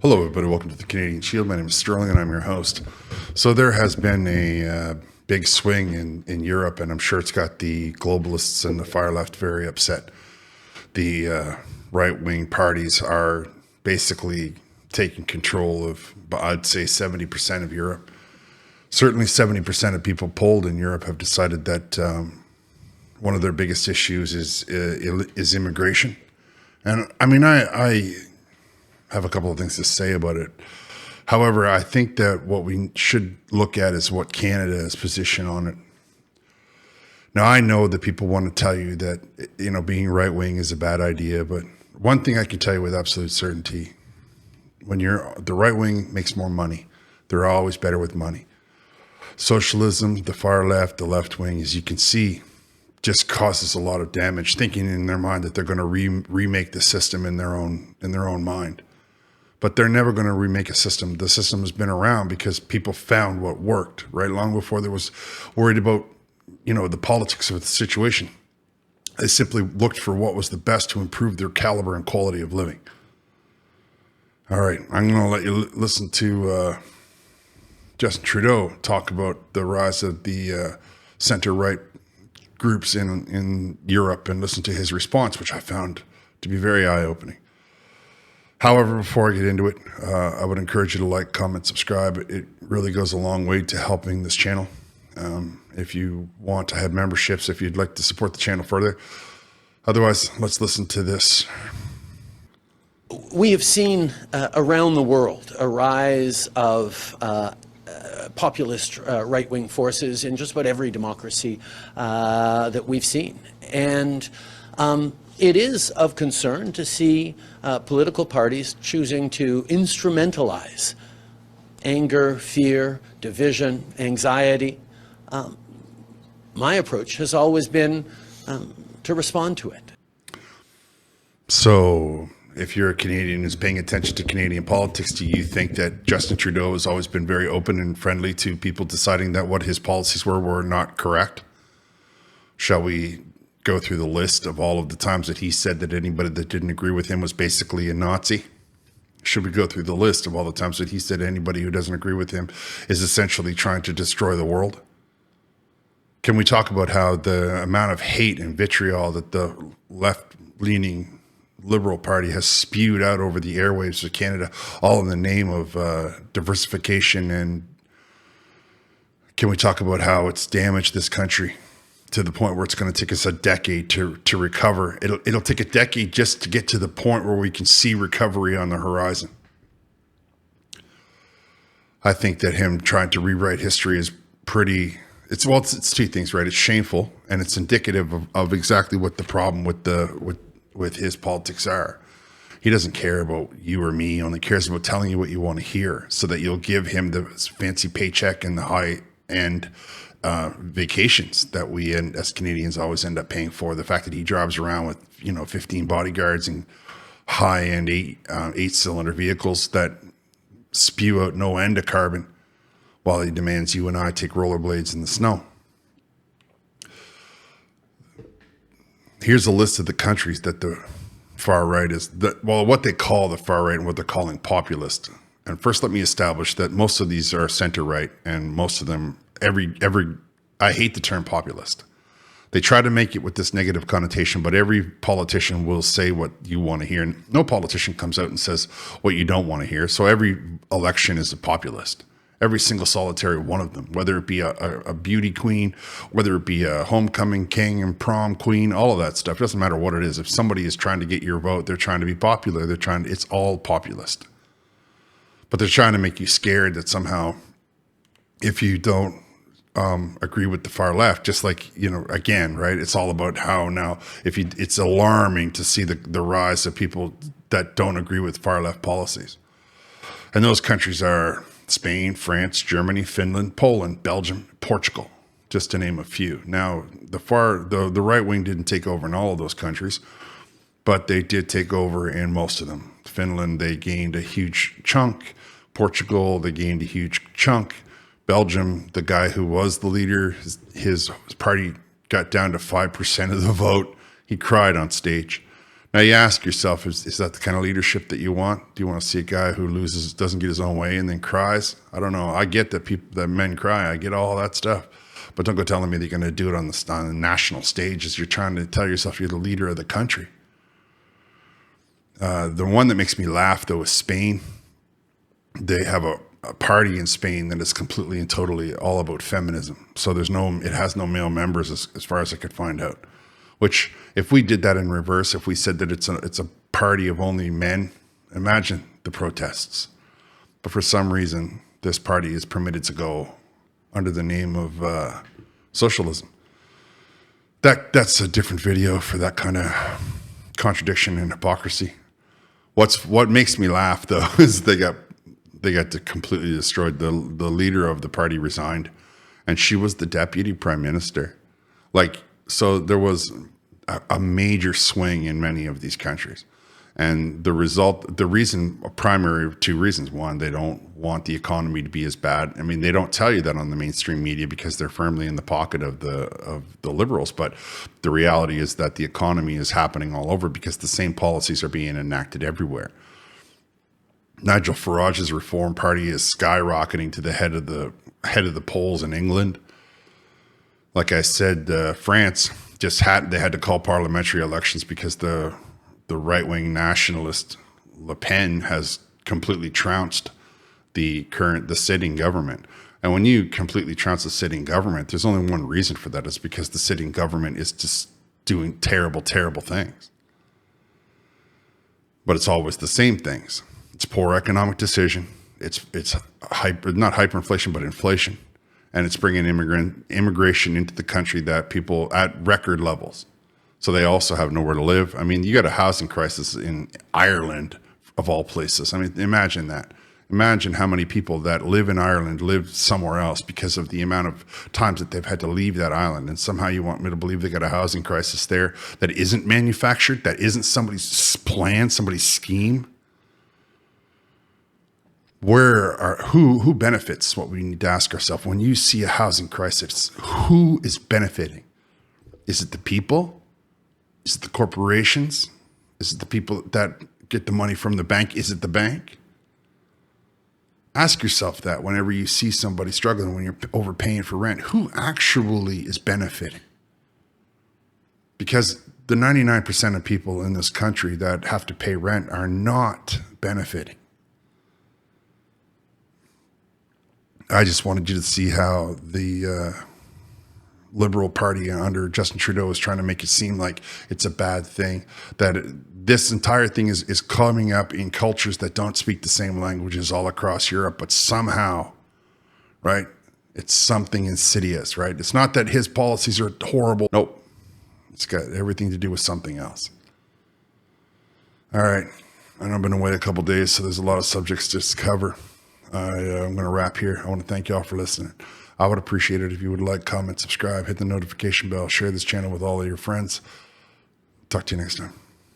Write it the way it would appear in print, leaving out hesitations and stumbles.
Hello, everybody. Welcome to the Canadian Shield. My name is Sterling, and I'm your host. So there has been a big swing in Europe, and I'm sure it's got the globalists and the far left very upset. The right-wing parties are basically taking control of, I'd say, 70% of Europe. Certainly 70% of people polled in Europe have decided that one of their biggest issues is immigration. And I mean, I have a couple of things to say about it. However, I think that what we should look at is what Canada's position on it. Now, I know that people want to tell you that, being right wing is a bad idea, but one thing I can tell you with absolute certainty, when the right wing makes more money, they're always better with money. Socialism, the far left, the left wing, as you can see, just causes a lot of damage, thinking in their mind that they're going to remake the system in their own mind. But they're never going to remake a system. The system has been around because people found what worked, right? Long before there was worried about, the politics of the situation. They simply looked for what was the best to improve their caliber and quality of living. All right, I'm going to let you listen to Justin Trudeau talk about the rise of the center-right groups in Europe and listen to his response, which I found to be very eye-opening. However, before I get into it, I would encourage you to like, comment, subscribe. It really goes a long way to helping this channel. If you want to have memberships, if you'd like to support the channel further. Otherwise, let's listen to this. We have seen around the world a rise of populist right-wing forces in just about every democracy that we've seen. And it is of concern to see political parties choosing to instrumentalize anger, fear, division, anxiety. My approach has always been to respond to it. So, if you're a Canadian who's paying attention to Canadian politics, do you think that Justin Trudeau has always been very open and friendly to people deciding that what his policies were not correct? Shall we go through the list of all of the times that he said that anybody that didn't agree with him was basically a Nazi? Should we go through the list of all the times that he said anybody who doesn't agree with him is essentially trying to destroy the world? Can we talk about how the amount of hate and vitriol that the left-leaning Liberal Party has spewed out over the airwaves of Canada, all in the name of diversification? And can we talk about how it's damaged this country to the point where it's going to take us a decade to recover? It'll take a decade just to get to the point where we can see recovery on the horizon. I think that him trying to rewrite history is it's two things, right? It's shameful, and it's indicative of exactly what the problem with his politics are. He doesn't care about you or me, he only cares about telling you what you want to hear so that you'll give him the fancy paycheck and the high-end vacations that we as Canadians always end up paying for. The fact that he drives around with 15 bodyguards and high-end eight-cylinder vehicles that spew out no end of carbon, while he demands you and I take rollerblades in the snow. Here's a list of the countries that the far right what they call the far right and what they're calling populist. And first, let me establish that most of these are center right, and most of them, I hate the term populist. They try to make it with this negative connotation, but every politician will say what you want to hear. And no politician comes out and says what you don't want to hear. So every election is a populist. Every single solitary one of them, whether it be a beauty queen, whether it be a homecoming king and prom queen, all of that stuff. It doesn't matter what it is. If somebody is trying to get your vote, they're trying to be popular. It's all populist. But they're trying to make you scared that somehow if you don't agree with the far left, just like, again, right? It's all about how now it's alarming to see the rise of people that don't agree with far left policies. And those countries are Spain, France, Germany, Finland, Poland, Belgium, Portugal, just to name a few. Now, the right wing didn't take over in all of those countries, but they did take over in most of them. Finland, they gained a huge chunk. Portugal, they gained a huge chunk. Belgium, the guy who was the leader, his party got down to 5% of the vote. He cried on stage. Now you ask yourself, is that the kind of leadership that you want? Do you want to see a guy who loses, doesn't get his own way and then cries? I don't know. I get that men cry. I get all that stuff. But don't go telling me that you're going to do it on the national stage as you're trying to tell yourself you're the leader of the country. The one that makes me laugh, though, is Spain. They have a party in Spain that is completely and totally all about feminism. So it has no male members as far as I could find out. Which, if we did that in reverse, if we said that it's a party of only men, imagine the protests. But for some reason, this party is permitted to go under the name of socialism. That's a different video for that kind of contradiction and hypocrisy. What makes me laugh, though, is they got completely destroyed. The leader of the party resigned, and she was the deputy prime minister. So there was a major swing in many of these countries. And primary two reasons. One, they don't want the economy to be as bad. I mean, they don't tell you that on the mainstream media because they're firmly in the pocket of the liberals. But the reality is that the economy is happening all over because the same policies are being enacted everywhere. Nigel Farage's Reform Party is skyrocketing to the head of the polls in England. Like I said, France they had to call parliamentary elections because the right-wing nationalist Le Pen has completely trounced the sitting government. And when you completely trounce the sitting government, there's only one reason for that. It's because the sitting government is just doing terrible, terrible things. But it's always the same things. It's poor economic decision. It's not hyperinflation, but inflation. And it's bringing immigration into the country that people at record levels. So they also have nowhere to live. I mean, you got a housing crisis in Ireland, of all places. I mean, imagine that. Imagine how many people that live in Ireland live somewhere else because of the amount of times that they've had to leave that island. And somehow you want me to believe they got a housing crisis there that isn't manufactured, that isn't somebody's plan, somebody's scheme. Who benefits? What we need to ask ourselves when you see a housing crisis, who is benefiting? Is it the people? Is it the corporations? Is it the people that get the money from the bank? Is it the bank? Ask yourself that whenever you see somebody struggling, when you're overpaying for rent, who actually is benefiting? Because the 99% of people in this country that have to pay rent are not benefiting. I just wanted you to see how the Liberal Party under Justin Trudeau is trying to make it seem like it's a bad thing, that this entire thing is coming up in cultures that don't speak the same languages all across Europe, but somehow, right, it's something insidious, right? It's not that his policies are horrible. Nope. It's got everything to do with something else. All right. I know I've been away a couple days, so there's a lot of subjects to cover. I'm going to wrap here. I want to thank you all for listening. I would appreciate it if you would like, comment, subscribe, hit the notification bell, share this channel with all of your friends. Talk to you next time.